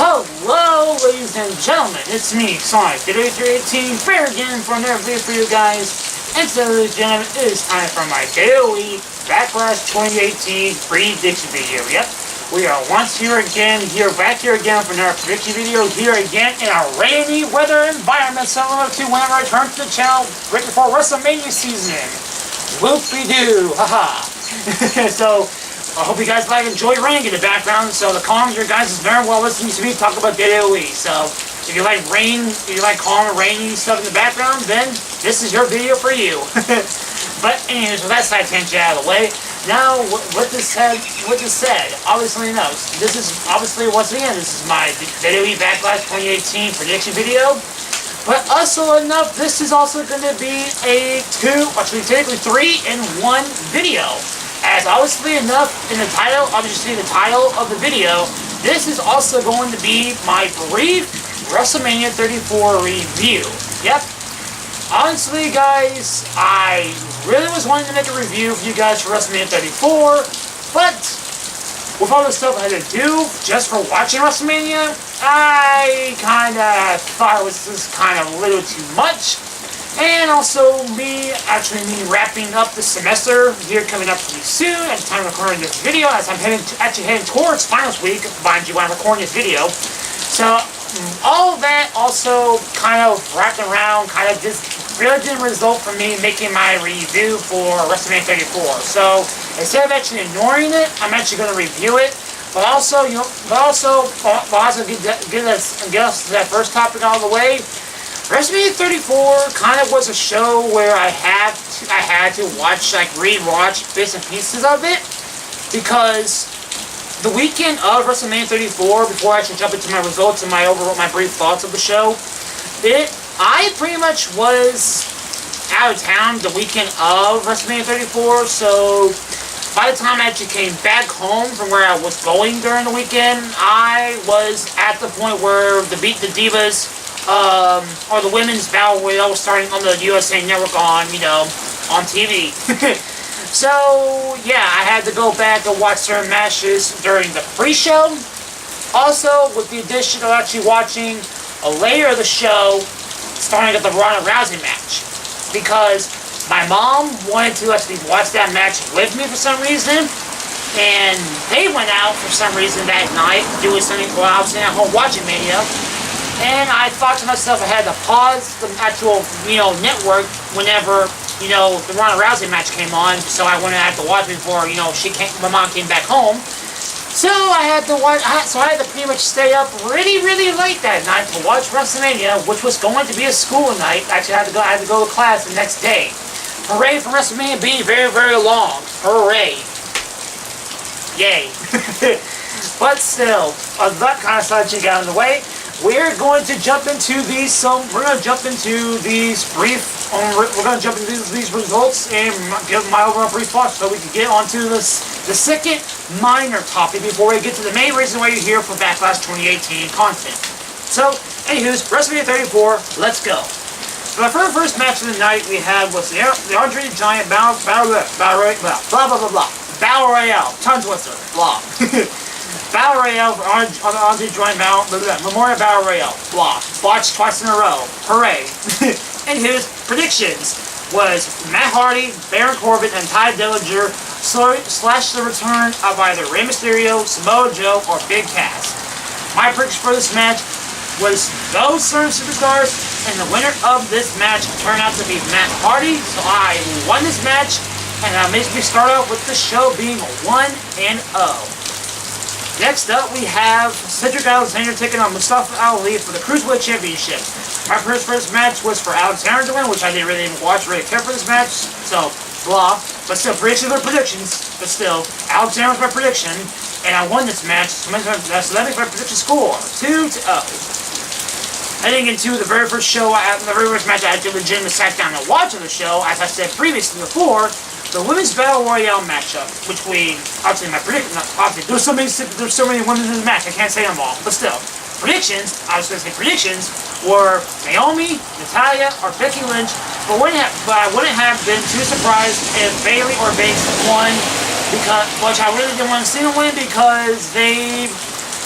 Hello, ladies and gentlemen, it's me, Sonic, WM34, here again for another video for you guys. And so, ladies and gentlemen, it is time for my WWE Backlash 2018 prediction video. Yep, we are back here again for another prediction video, here again in a rainy weather environment, similar to whenever I returned to the channel right before WrestleMania season. Whoop-de-doo, haha. So, I hope you guys enjoy rain in the background, so the calm your guys is very well listening to me talk about WWE. So, if you like rain, if you like calm and rainy stuff in the background, then this is your video for you. But anyways, with that side tangent out of the way, now what this said, obviously this is obviously once again this is my WWE Backlash 2018 prediction video. But also enough, this is also going to be a technically 3-in-1 video. As obviously enough, in the title, obviously the title of the video, this is also going to be my brief WrestleMania 34 review. Yep. Honestly, guys, I really was wanting to make a review for you guys for WrestleMania 34, but with all the stuff I had to do just for watching WrestleMania, I kind of thought it was just kind of a little too much. And also me wrapping up the semester here coming up pretty soon at the time of recording this video, as I'm actually heading towards finals week, mind you, when I'm recording this video. So all of that also kind of wrapped around, kind of just really didn't result from me making my review for WrestleMania 34. So instead of actually ignoring it, I'm actually going to review it. But also, get us to that first topic all the way. WrestleMania 34 kind of was a show where I had to watch, re-watch bits and pieces of it, because the weekend of WrestleMania 34, before I actually jump into my results and my brief thoughts of the show, I pretty much was out of town the weekend of WrestleMania 34, so by the time I actually came back home from where I was going during the weekend, I was at the point where the Divas, or the women's battle royale was starting on the USA Network on TV. So, yeah, I had to go back and watch certain matches during the pre-show. Also, with the addition of actually watching a layer of the show, starting at the Ronda Rousey match. Because my mom wanted to actually watch that match with me for some reason, and they went out for some reason that night, doing something while I was sitting at home watching Mania. And I thought to myself I had to pause the actual, network whenever, the Ronda Rousey match came on, so I wouldn't have to watch it before, my mom came back home. So I had to pretty much stay up really, really late that night to watch WrestleMania, which was going to be a school night. Actually, I had to go to class the next day. Hooray for WrestleMania being very, very long. Hooray. Yay. But still, that kind of subject out of the way. We're going to jump into these results and give my overall brief thoughts so we can get onto the second minor topic before we get to the main reason why you're here for Backlash 2018 content. So, anywho's, WrestleMania 34, let's go. So the first match of the night we had was the Andre the Giant Battle Royale, tongue twister, blah. Battle Royale for Andre the Giant Memorial Battle Royale. Blah. Botched twice in a row. Hooray. And his predictions was Matt Hardy, Baron Corbin, and Ty Dillinger slash the return of either Rey Mysterio, Samoa Joe, or Big Cass. My prediction for this match was those certain superstars, and the winner of this match turned out to be Matt Hardy, so I won this match, and that makes me start off with the show being 1-0. Next up, we have Cedric Alexander taking on Mustafa Ali for the Cruiserweight Championship. My first match was for Alexander to win, which I didn't really even watch, really care for this match, so blah. But still, predictions are predictions. But still, Alexander was my prediction, and I won this match, so that makes my prediction score 2-0. Heading into the very first match I actually legitimately sat down and watched the show, as I said previously before, the Women's Battle Royale matchup, obviously there's so many women in the match, I can't say them all, but still, predictions were Naomi, Natalya, or Becky Lynch, but I wouldn't have been too surprised if Bayley or Banks won, which I really didn't want to see them win, because they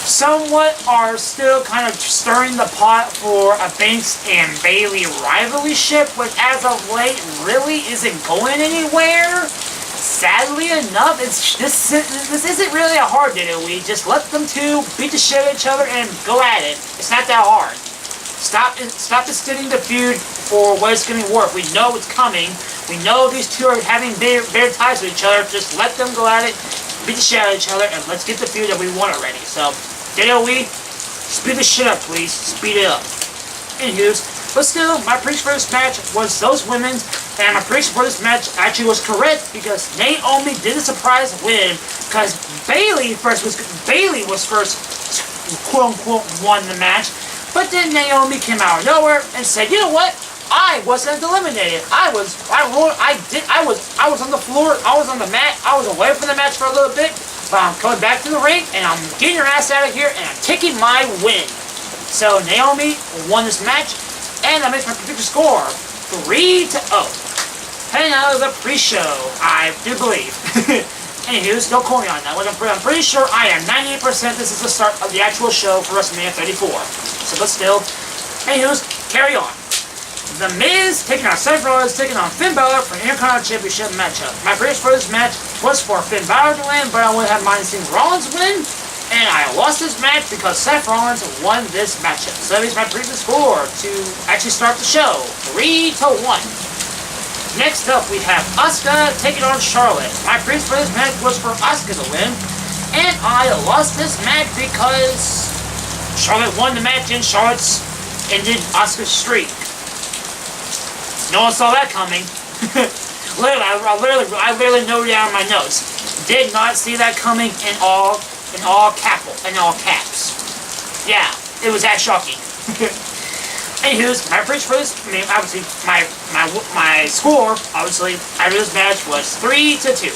somewhat are still kind of stirring the pot for a Banks and Bailey rivalry ship, which as of late really isn't going anywhere. Sadly enough, this isn't really a hard WWE. Just let them two beat the shit out of each other and go at it. It's not that hard. Stop extending the feud for what it's going to work. We know it's coming. We know these two are having bare ties with each other. Just let them go at it, beat the shit out of each other, and let's get the feud that we want already. So, WWE, speed the shit up, please. Speed it up. Anywho's, but still, my prediction for this match was those women, and my prediction for this match actually was correct because Naomi did a surprise win because Bailey was first, quote unquote, won the match, but then Naomi came out of nowhere and said, you know what? I wasn't eliminated. I was on the floor. I was on the mat. I was away from the match for a little bit, but I'm coming back to the ring and I'm getting your ass out of here and I'm taking my win. So Naomi won this match, and that makes my prediction score 3-0. Heading out of the pre-show, I do believe. Anywho's, don't quote me on that. I'm pretty sure I am 98% this is the start of the actual show for WrestleMania 34. So, but still, anywho's, carry on. The Miz taking on Seth Rollins, taking on Finn Balor for an Intercontinental Championship matchup. My prediction for this match was for Finn Balor to win, but I would have minded seeing Rollins win. And I lost this match because Seth Rollins won this matchup. So that means my previous score to actually start the show, 3-1. Next up, we have Asuka taking on Charlotte. My previous for this match was for Asuka to win. And I lost this match because Charlotte won the match and Charlotte's ended Asuka's streak. No one saw that coming. I literally noted down my notes. Did not see that coming in all caps. Yeah, it was that shocking. Anywho's, my prediction for this, obviously, my score, obviously, after this match was 3-2.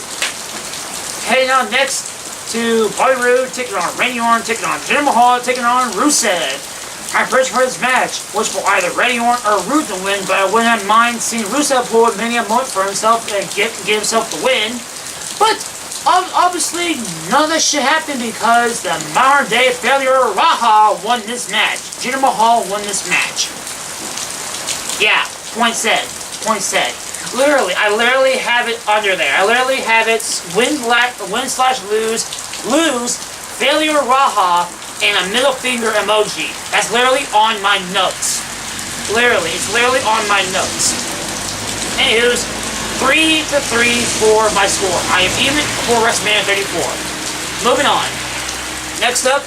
Heading on next to Bobby Roode, taking on Randy Orton, taking on Jinder Mahal, taking on Rusev. My prediction for this match was for either Randy Orton or Roode to win, but I wouldn't mind seeing Rusev pull a mania moment for himself and get himself the win. But obviously, none of this shit happened because the modern-day failure Raha won this match. Jinder Mahal won this match. Yeah, point said. Literally, I literally have it under there. I literally have it win/lose, failure Raha, and a middle finger emoji. That's literally on my notes. It's literally on my notes. Anywho's, 3-3 for my score. I am even for WrestleMania 34. Moving on. Next up,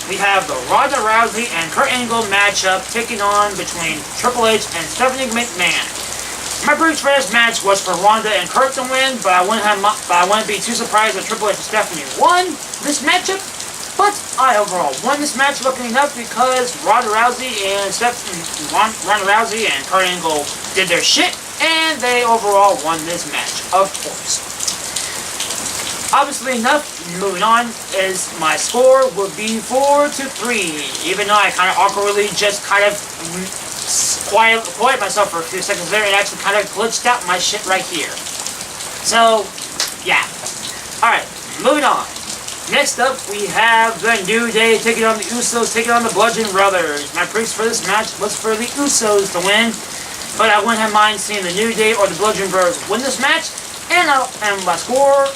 we have the Ronda Rousey and Kurt Angle matchup taking on between Triple H and Stephanie McMahon. My prediction for this match was for Ronda and Kurt to win, but I wouldn't be too surprised if Triple H and Stephanie won this matchup. But I overall won this match looking enough because Ronda Rousey and Kurt Angle did their shit. And they overall won this match, of course. Obviously enough, moving on, is my score would be 4-3. Even though I kind of awkwardly just kind of quiet myself for a few seconds there, it actually kind of glitched out my shit right here. So, yeah. Alright, moving on. Next up, we have the New Day taking on the Usos, taking on the Bludgeon Brothers. My prediction for this match was for the Usos to win. But I wouldn't have mind seeing the New Day or the Bludgeon Brothers win this match. And my score,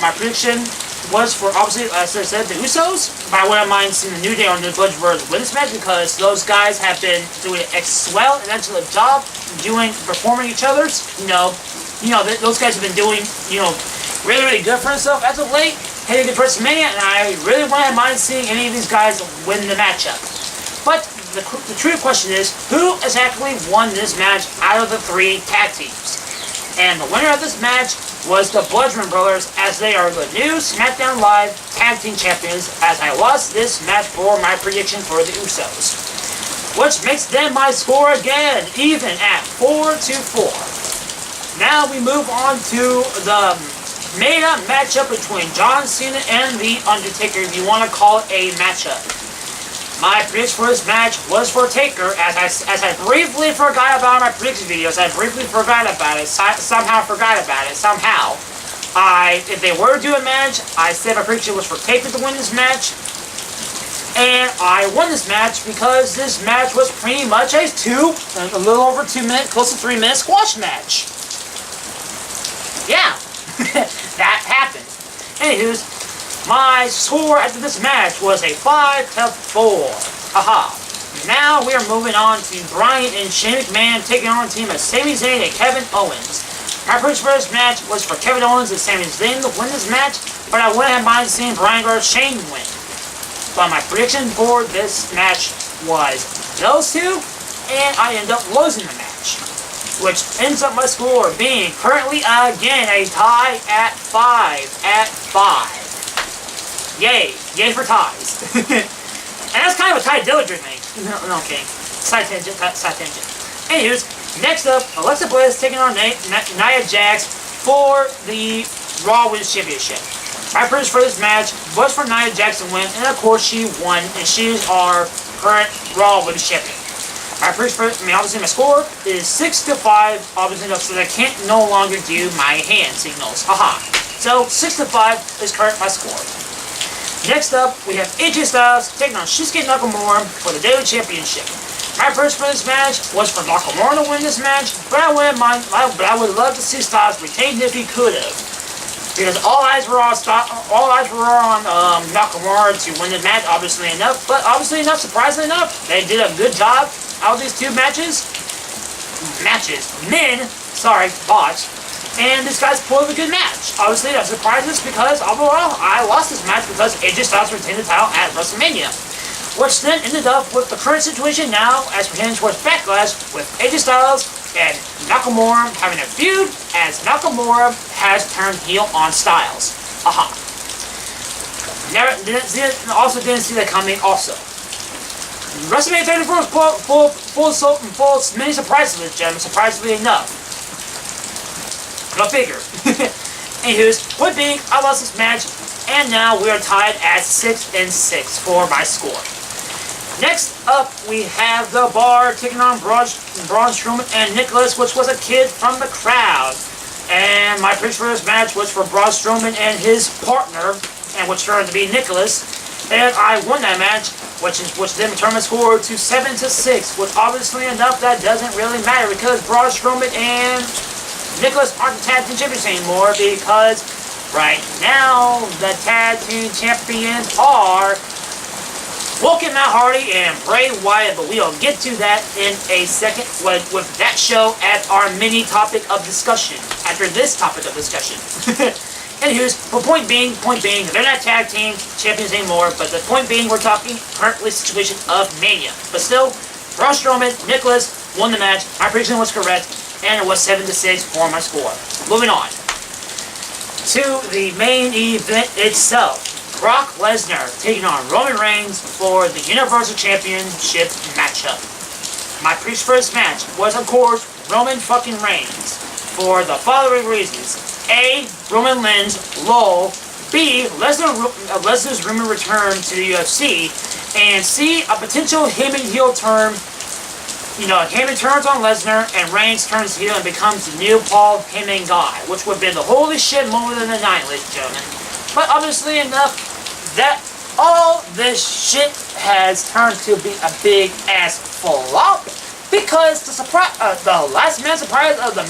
my prediction was for, obviously, as I said, the Usos. But I wouldn't mind seeing the New Day or the Bludgeon Brothers win this match because those guys have been doing an excellent job performing each other's. Those guys have been doing, really good for themselves as of late, heading to WrestleMania, and I really wouldn't have mind seeing any of these guys win the matchup. But the true question is, who exactly won this match out of the three tag teams? And the winner of this match was the Bludgeon Brothers, as they are the new SmackDown Live Tag Team Champions, as I lost this match for my prediction for the Usos. Which makes them my score again, even at 4-4. Now we move on to the made-up matchup between John Cena and The Undertaker, if you want to call it a matchup. My prediction for this match was for Taker, as I briefly forgot about my prediction videos. I briefly forgot about it. Somehow. If they were to do a match, I said my prediction was for Taker to win this match. And I won this match because this match was pretty much a little over 2 minute, close to 3 minute squash match. Yeah, that happened. Anywho's, my score after this match was a 5-4. Haha. Now we are moving on to Bryan and Shane McMahon taking on a team of Sami Zayn and Kevin Owens. My first match was for Kevin Owens and Sami Zayn to win this match, but I wouldn't have minded seeing Bryan guard Shane win. But my prediction for this match was those two, and I end up losing the match, which ends up my score being currently again a tie at 5. Yay for ties. And that's kind of a Ty Dillinger thing. No kidding. Side tangent. Anyways, next up, Alexa Bliss taking on Nia Jax for the Raw Women's Championship. My prediction for this match was for Nia Jax to win, and of course she won, and she is our current Raw Women's Champion. My prediction for, obviously my score is 6-5, obviously, so I can't no longer do my hand signals. Haha. So 6-5 is current my score. Next up, we have AJ Styles taking on Shinsuke Nakamura for the WWE Championship. My prediction for this match was for Nakamura to win this match, but I wouldn't mind. But I would love to see Styles retain if he could have, because all eyes were on Nakamura to win the match. Obviously enough, surprisingly enough, they did a good job out of these two matches. Botch. And this guy's pulled a good match. Obviously, that surprised us because overall, I lost this match because AJ Styles retained the title at WrestleMania. Which then ended up with the current situation now as we're heading towards Backlash with AJ Styles and Nakamura having a feud as Nakamura has turned heel on Styles. Aha. Also didn't see that coming also. WrestleMania 34 was full of many surprises with Gem, surprisingly enough. Go figure. Anyways, point being, I lost this match, and now we are tied at 6-6 for my score. Next up, we have The Bar taking on Braun Strowman and Nicholas, which was a kid from the crowd. And my prediction for this match was for Braun Strowman and his partner, and which turned to be Nicholas. And I won that match, which then turned my score to 7-6. Which obviously enough, that doesn't really matter because Braun Strowman and Nicholas aren't the tag team champions anymore because right now the tag team champions are Matt Hardy and Bray Wyatt, but we'll get to that in a second with that show as our mini topic of discussion after this topic of discussion. Anyways, for point being, they're not tag team champions anymore, but the point being, we're talking currently situation of Mania. But still, Braun Strowman, Nicholas won the match. My prediction was correct. And it was 7-6 for my score. Moving on to the main event itself. Brock Lesnar taking on Roman Reigns for the Universal Championship matchup. My prediction for this match was, of course, Roman fucking Reigns for the following reasons. A. Roman Reigns, LOL. B. Lesnar's rumored return to the UFC. And C. A potential him and heel turn. Heyman turns on Lesnar, and Reigns turns heel and becomes the new Paul Heyman guy, which would be the holy shit moment of the night, ladies and gentlemen. But obviously enough, that all this shit has turned to be a big ass flop because the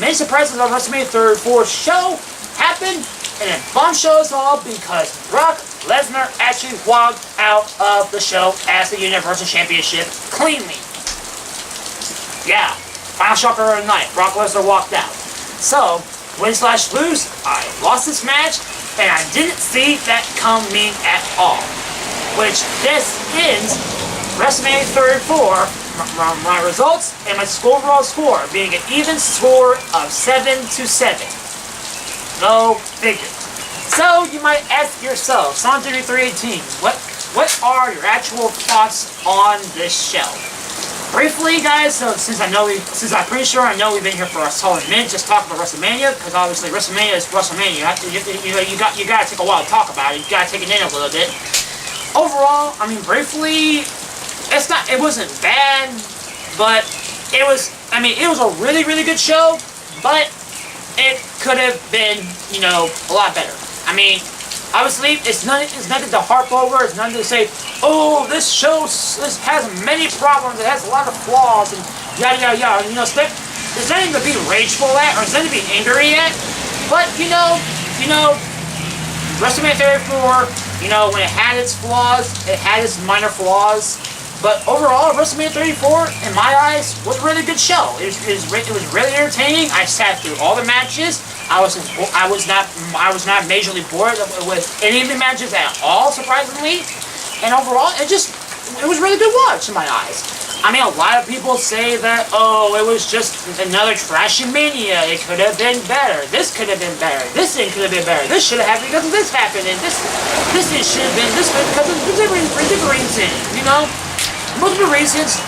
main surprises of WrestleMania 34 show happened, and it bombshelled us all because Brock Lesnar actually walked out of the show as the Universal Championship cleanly. Yeah, final shocker of the night. Brock Lesnar walked out. So, win/lose, I lost this match, and I didn't see that coming at all. Which this ends WrestleMania 34. My results and my overall score being an even score of 7-7. Go figure. So you might ask yourself, Son3318, what are your actual thoughts on this show? Briefly, guys, so since I'm pretty sure I know we've been here for a solid minute just talking about WrestleMania, because obviously WrestleMania is WrestleMania. You gotta take a while to talk about it. You gotta take it in a little bit. Overall, I mean, briefly, it wasn't bad, but it was a really, really good show, but it could have been, a lot better. I mean, Obviously, it's nothing to harp over. It's nothing to say, oh, this has many problems. It has a lot of flaws and yada yada yada. You know, there's nothing to be rageful at or there's nothing to be angry at. But you know, WrestleMania 34. You know, when it had its flaws, it had its minor flaws. But overall, WrestleMania 34, in my eyes, was a really good show. It was really entertaining. I sat through all the matches. I was not majorly bored with any of the matches at all, surprisingly. And overall, it was really good watch in my eyes. I mean, a lot of people say that, oh, it was just another trashy Mania. It could have been better. This could have been better. This thing could have been better. This should have happened because of this happened, and this thing should have been this way because of different reasons. You know. Multiple reasons,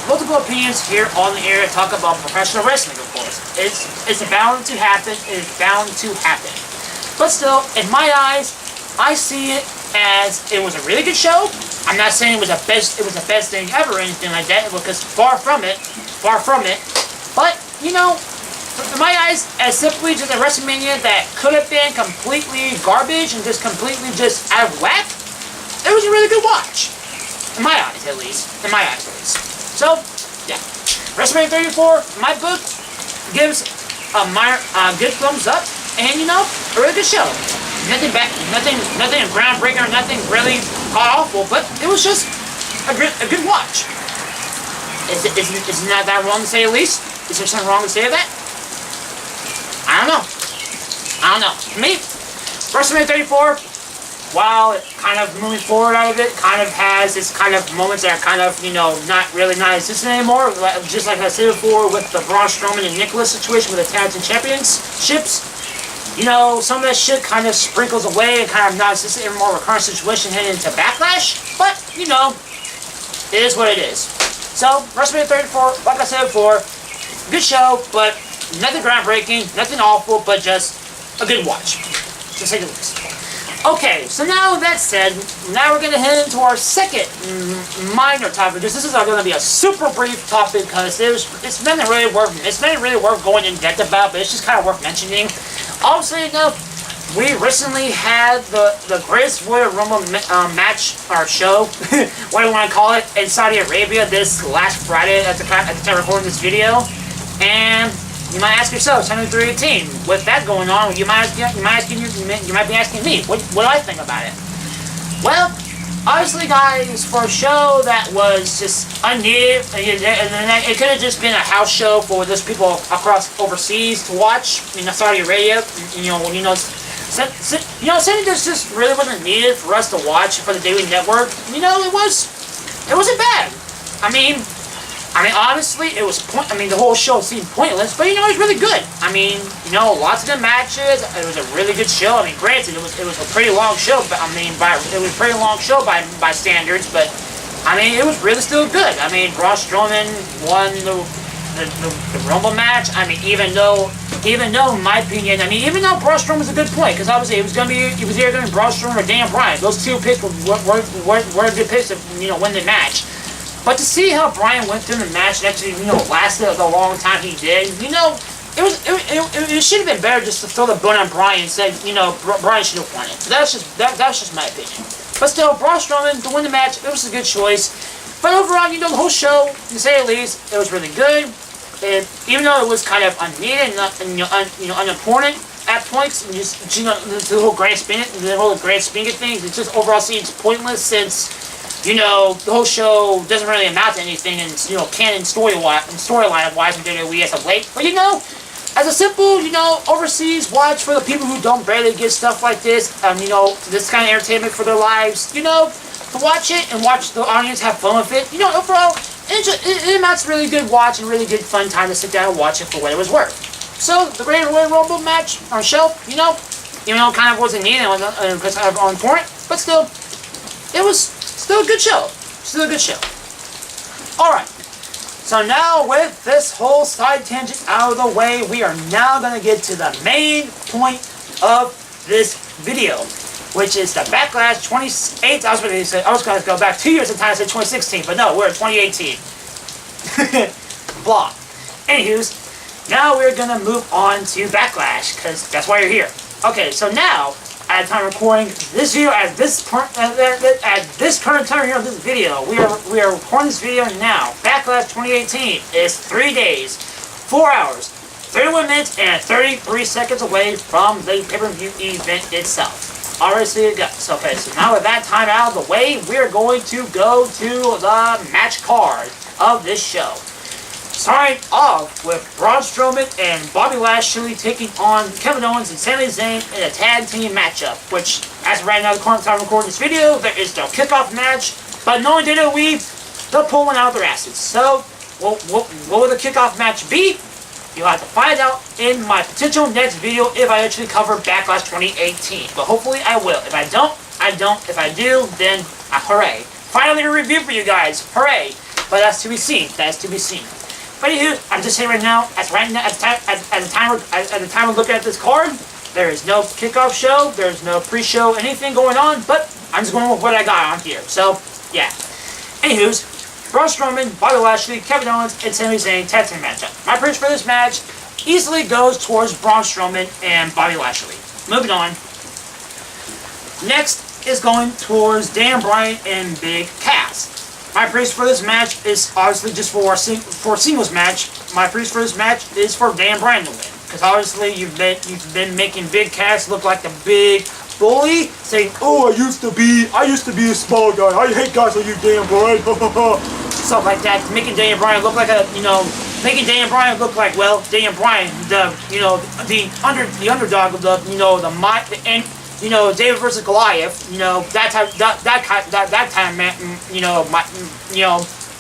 multiple opinions here on the air to talk about professional wrestling, of course. It's bound to happen. It's bound to happen. But still, in my eyes, I see it as it was a really good show. I'm not saying it was the best thing ever or anything like that, because far from it. But you know, in my eyes, as simply just a WrestleMania that could have been completely garbage and just completely just out of whack, it was a really good watch. In my eyes, at least. So, yeah. WrestleMania 34, in my book, gives a good thumbs up, and you know, a really good show. Nothing groundbreaking or nothing really awful, but it was just a good watch. Isn't that wrong to say at least? Is there something wrong to say of that? I don't know. To me, WrestleMania 34. While it kind of moving forward out of it, kind of has this kind of moments that are kind of, you know, not existent anymore. Just like I said before with the Braun Strowman and Nicholas situation with the Tag Team Championships. You know, some of that shit kind of sprinkles away and kind of not existent anymore. Recurrent situation heading into Backlash. But, you know, it is what it is. So, WrestleMania 34, like I said before, good show, but nothing groundbreaking, nothing awful, but just a good watch. To say the least. Okay, so now that said, now we're going to head into our second minor topic. This is going to be a super brief topic because it's not really worth going in depth about, but it's just kind of worth mentioning. Obviously enough, we recently had the Greatest Royal Rumble match, or show, what do you want to call it, in Saudi Arabia this last Friday at the time of recording this video, and you might ask yourself, 7318, with that going on, you might be asking me, what do I think about it? Well, obviously, guys, for a show that was just unneeded, and it could have just been a house show for those people across overseas to watch, Saudi Arabia, something that just really wasn't needed for us to watch for the Daily Network. It wasn't bad. I mean, honestly, it was the whole show seemed pointless, but it was really good. Lots of good matches. It was a really good show. Granted, it was a pretty long show, but by standards, but it was really still good. Braun Strowman won the Rumble match. Even though, in my opinion, even though Braun Strowman was a good point, because obviously it was either going to be Braun Strowman or Daniel Bryan. Those two picks were good picks to win the match. But to see how Bryan went through the match and actually, lasted the long time he did, it should have been better just to throw the bone on Bryan and say, Bryan should have won it. So that's just my opinion. But still, Braun Strowman to win the match, it was a good choice. But overall, the whole show, to say the least, it was really good. And even though it was kind of unneeded and unimportant at points, and just the whole grand spin thing, it just overall seems pointless since. The whole show doesn't really amount to anything, and canon storyline wise in WWE as of late. But as a simple, overseas watch for the people who don't barely get stuff like this, this kind of entertainment for their lives, to watch it and watch the audience have fun with it. Overall, it amounts to really good watch and really good fun time to sit down and watch it for what it was worth. So the Great Royal Rumble match on show, even though kind of wasn't needed because on point, but still, it was. Still a good show. Alright. So now with this whole side tangent out of the way, we are now going to get to the main point of this video, which is the Backlash 28. I was going to go back 2 years in time and say 2016, but no, we're in 2018. Blah. Anywho's, now we're going to move on to Backlash, because that's why you're here. Okay, so now, at the time of recording this video, at this current time here of this video, we are recording this video now. Backlash 2018 is 3 days, 4 hours, 31 minutes, and 33 seconds away from the pay-per-view event itself. Alright, so you go. So, okay, so now with that time out of the way, we are going to go to the match card of this show. Starting off with Braun Strowman and Bobby Lashley taking on Kevin Owens and Sami Zayn in a tag team matchup, which, as of right now, the current time of recording this video, there is no kickoff match, but knowing WWE, they'll pull one out of their asses. So, what will the kickoff match be? You'll have to find out in my potential next video if I actually cover Backlash 2018. But hopefully I will. If I don't, I don't. If I do, then hooray. Finally a review for you guys. Hooray. But that's to be seen. That is to be seen. But anywho, I'm just saying right now, at the time of looking at this card, there is no kickoff show, there's no pre-show, anything going on, but I'm just going with what I got on here. So, yeah. Anywho's, Braun Strowman, Bobby Lashley, Kevin Owens, and Sami Zayn tag team matchup. My prediction for this match easily goes towards Braun Strowman and Bobby Lashley. Moving on. Next is going towards Dan Bryan and Big Cass. My prediction for this match is obviously just for a singles match. My prediction for this match is for Dan Bryan to win, because obviously you've been making Big Cass look like the big bully, saying, "Oh, I used to be a small guy. I hate guys like you, Dan Bryan." Stuff like that, making Daniel Bryan look like making Daniel Bryan look like, well, Daniel Bryan, the underdog of the David versus Goliath, that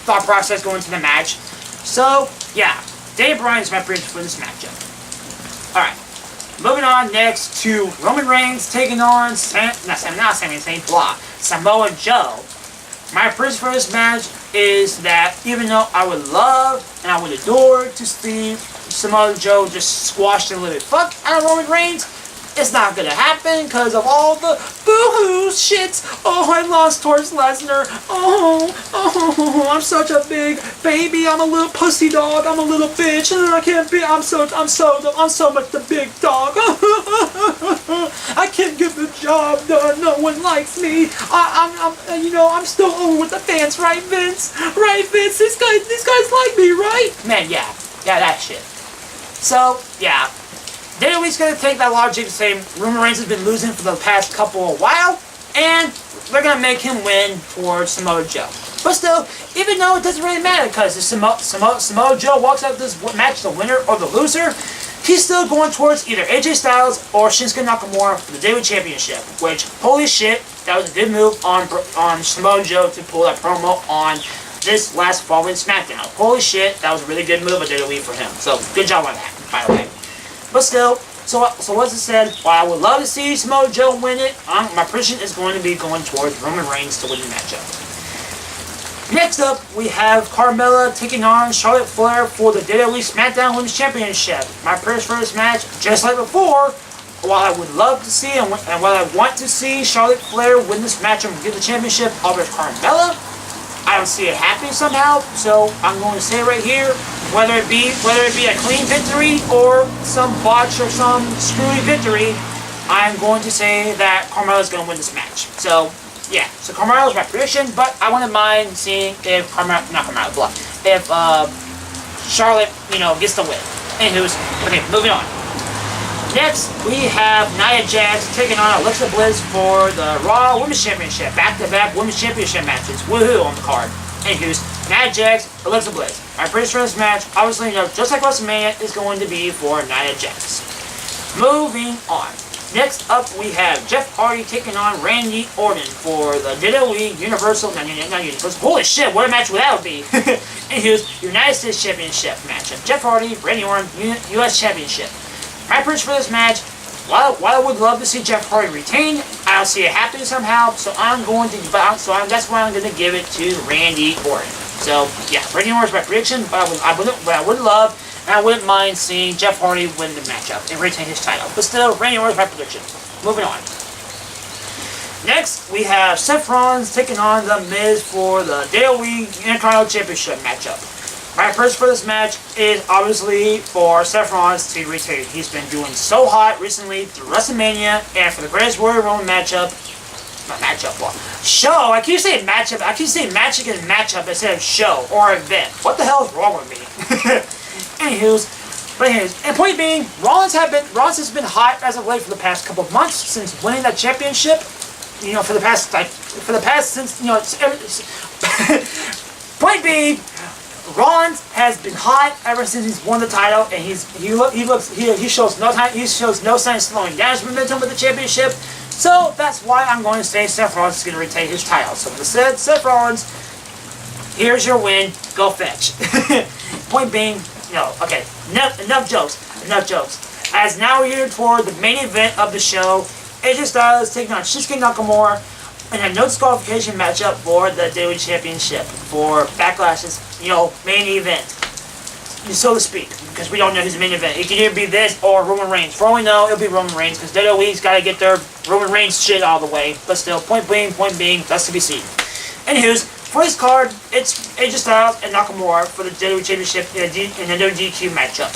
thought process going into the match. So yeah, Daniel Bryan is my prediction for this matchup. All right, moving on next to Roman Reigns taking on Samoa Joe. My prediction for this match is that even though I would love and I would adore to see Samoa Joe just squash the living fuck out of Roman Reigns, it's not gonna happen because of all the boo-hoo shits. Oh, I lost towards Lesnar. Oh, I'm such a big baby. I'm a little pussy dog. I'm a little bitch. I can't be. I'm so much the big dog. I can't get the job done. No one likes me. I'm still over with the fans, right, Vince? Right, Vince? These guys like me, right? Man, yeah, that shit. So, yeah. They're at least going to take that logic and say Roman Reigns has been losing for the past couple of while, and they're going to make him win for Samoa Joe. But still, even though it doesn't really matter, because if Samoa Joe walks out of this match the winner or the loser, he's still going towards either AJ Styles or Shinsuke Nakamura for the WWE Championship, which, holy shit, that was a good move on Samoa Joe to pull that promo on this last following SmackDown. Holy shit, that was a really good move of WWE for him. So, good job on that, by the way. But still, so as I said, while I would love to see Samoa Joe win it, my prediction is going to be going towards Roman Reigns to win the matchup. Next up, we have Carmella taking on Charlotte Flair for the WWE SmackDown Women's Championship. My prediction for this match, just like before, while I would love to see and while I want to see Charlotte Flair win this match and get the championship over Carmella, I don't see it happening somehow, so I'm going to say right here, whether it be a clean victory or some botch or some screwy victory, I'm going to say that Carmella's going to win this match. So, yeah, so Carmella's my prediction, but I wouldn't mind seeing if Charlotte, gets the win. Anywho's, okay, moving on. Next, we have Nia Jax taking on Alexa Bliss for the Raw Women's Championship. Back-to-back Women's Championship matches. Woohoo on the card. Anywho's, Nia Jax, Alexa Bliss. My prediction for this match, obviously, just like WrestleMania, is going to be for Nia Jax. Moving on. Next up, we have Jeff Hardy taking on Randy Orton for the WWE Universal, holy shit, what a match would that be? Anywho's, United States Championship matchup. Jeff Hardy, Randy Orton, US Championship. My prediction for this match, while I would love to see Jeff Hardy retain, I don't see it happening somehow, so that's why I'm going to give it to Randy Orton. So, yeah, Randy Orton's my prediction, but I would love, and I wouldn't mind seeing Jeff Hardy win the matchup and retain his title. But still, Randy Orton's my prediction. Moving on. Next, we have Seth Rollins taking on The Miz for the WWE Intercontinental Championship matchup. My purpose for this match is obviously for Seth Rollins to retain. He's been doing so hot recently through WrestleMania and for the Greatest Warrior Roman matchup. Not matchup, well, show. I keep saying matchup. I keep saying match against matchup instead of show or event. What the hell is wrong with me? Anyways, and point being, Rollins has been hot as of late for the past couple of months since winning that championship. You know, for the past since, you know, point being, Rollins has been hot ever since he's won the title, and he shows no sign of slowing down his momentum with the championship. So that's why I'm going to say Seth Rollins is going to retain his title. So with said, Seth Rollins, here's your win. Go fetch. Point being, no, okay, enough jokes. As now we're geared toward the main event of the show, AJ Styles taking on Shinsuke Nakamura in a no disqualification matchup for the WWE Championship for Backlash's, you know, main event, so to speak, because we don't know his main event. It can either be this or Roman Reigns. For all we know, it'll be Roman Reigns because WWE's got to get their Roman Reigns shit out of the way. But still, point being, that's to be seen. Anywho's, for this card, it's AJ Styles and Nakamura for the WWE Championship in a no DQ matchup.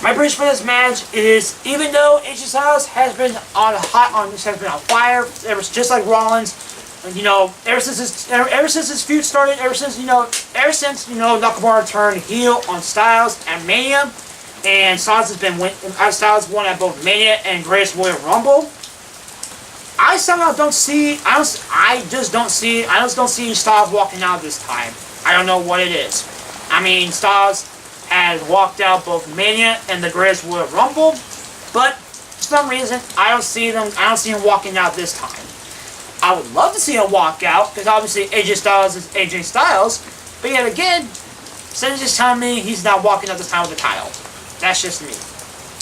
My prediction for this match is, even though AJ Styles has been on fire, just like Rollins, you know, ever since his feud started, ever since Nakamura turned heel on Styles at Mania, and Styles won at both Mania and Greatest Warrior Rumble. I somehow don't see Styles walking out this time. I don't know what it is. I mean, Styles has walked out both Mania and the Greatest Warrior Rumble, but for some reason I don't see him walking out this time. I would love to see him walk out because obviously AJ Styles is AJ Styles, but yet again, Seth just telling me he's not walking out this time with the title. That's just me.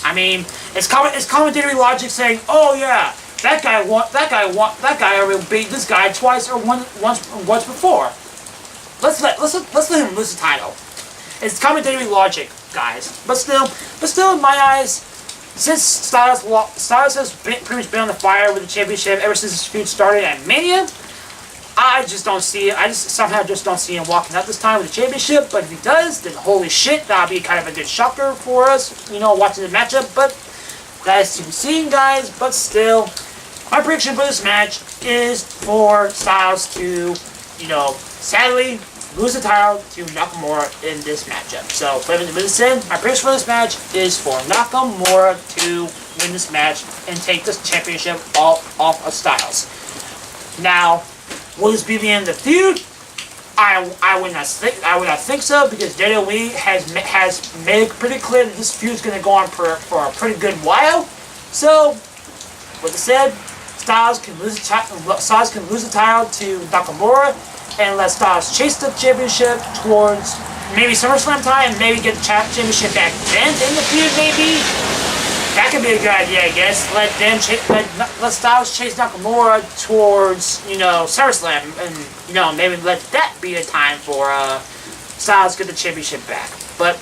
I mean, it's commentary logic saying, "Oh yeah, that guy already beat this guy twice or once before. Let's let him lose the title." It's commentary logic, guys. But still, in my eyes, since Styles has pretty much been on the fire with the championship ever since his feud started at Mania, I just somehow don't see him walking out this time with the championship. But if he does, then holy shit, that'll be kind of a good shocker for us, you know, watching the matchup. But that is to be seen, guys. But still, my prediction for this match is for Styles to, you know, sadly lose the title to Nakamura in this matchup. So, with this said, my prediction for this match is for Nakamura to win this match and take this championship off of Styles. Now, will this be the end of the feud? I would not think so, because WWE has made it pretty clear that this feud is going to go on for a pretty good while. So, with that said, Styles can lose the title to Nakamura, and let Styles chase the championship towards maybe SummerSlam time, and maybe get the championship back then in the feud, maybe. That could be a good idea, I guess. Let Styles chase Nakamura towards, you know, SummerSlam, and, you know, maybe let that be the time for Styles to get the championship back. But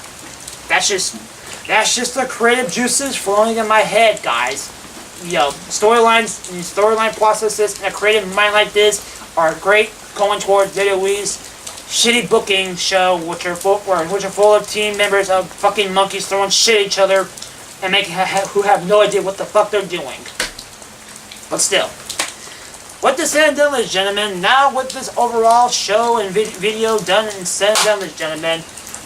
that's just the creative juices flowing in my head, guys. You know, storyline processes in a creative mind like this are great going towards WWE's shitty booking show, which are full of team members of fucking monkeys throwing shit at each other and who have no idea what the fuck they're doing. But still, with this said and done, ladies and gentlemen, now with this overall show and video done and said and done, ladies and gentlemen,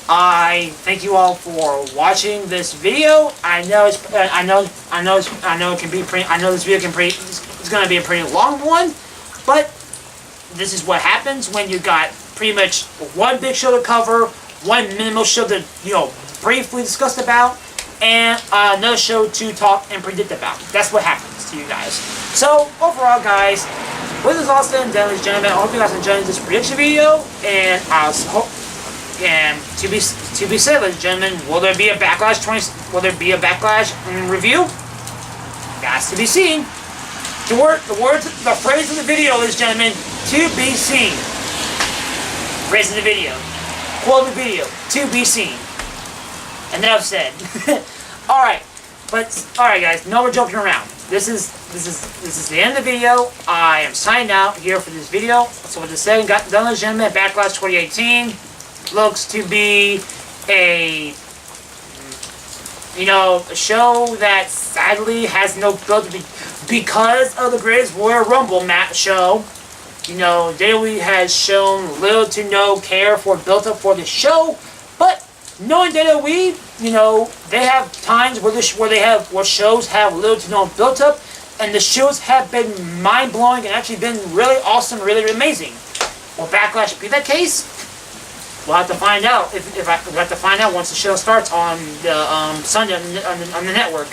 I thank you all for watching this video. I know this video it's going to be a pretty long one, but this is what happens when you got pretty much one big show to cover, one minimal show to, you know, briefly discuss about, and another show to talk and predict about. That's what happens to you guys. So, overall, guys, with this all said and done, ladies and gentlemen, I hope you guys enjoyed this prediction video, and to be said, ladies and gentlemen, will there be a Backlash review? That's to be seen. The phrase of the video, ladies and gentlemen, to be seen. Phrase of the video. Quote of the video, to be seen. And enough said. Alright, guys, no more joking around. This is the end of the video. I am signing out here for this video. So with this said and done, ladies and gentlemen, Backlash 2018. looks to be a a show that sadly has no build because of the Greatest Royal Rumble match show. WWE has shown little to no care for build up for the show, but knowing WWE, they have times where shows have little to no build up, and the shows have been mind blowing and actually been really awesome, really amazing. Will Backlash be that case? We'll have to find out. We'll have to find out once the show starts on the Sunday on the network.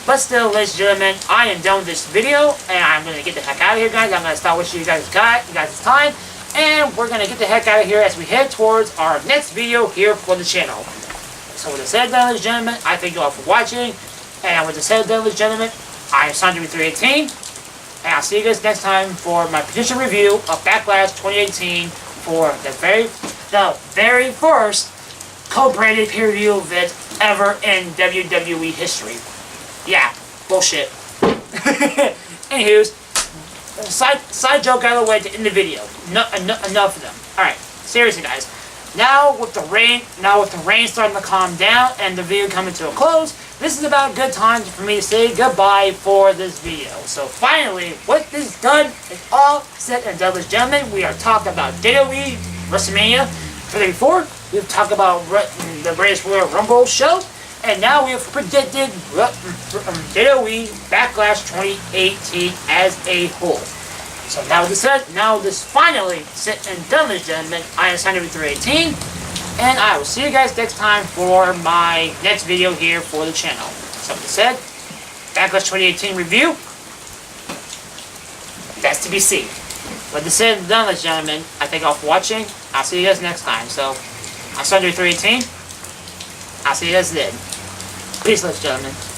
But still, ladies and gentlemen, I am done with this video, and I'm going to get the heck out of here, guys. I'm going to stop wasting you guys' time, and we're going to get the heck out of here as we head towards our next video here for the channel. So with that said, ladies and gentlemen, I thank you all for watching, and with that said, ladies and gentlemen, I am WM34, and I'll see you guys next time for my potential review of Backlash 2018 for the very first co-branded pay-per-view event ever in WWE history. Yeah, bullshit. Anywho's, side joke out of the way to end the video. Enough of them. Alright, seriously guys. Now with the rain starting to calm down and the video coming to a close, this is about a good time for me to say goodbye for this video. So finally, with this done, it's all said and done, ladies and gentlemen. We are talking about WWE WrestleMania 34. We've talked about the Greatest Royal Rumble show. And now we have predicted WWE Backlash 2018 as a whole. So now this finally said and done, ladies and gentlemen. I am WM34, and I will see you guys next time for my next video here for the channel. So with that said, Backlash 2018 review, that's to be seen. With this said and done, ladies and gentlemen, I thank you all for watching. I'll see you guys next time. So, I'm WM34. I'll see you guys then. Peace, ladies and gentlemen.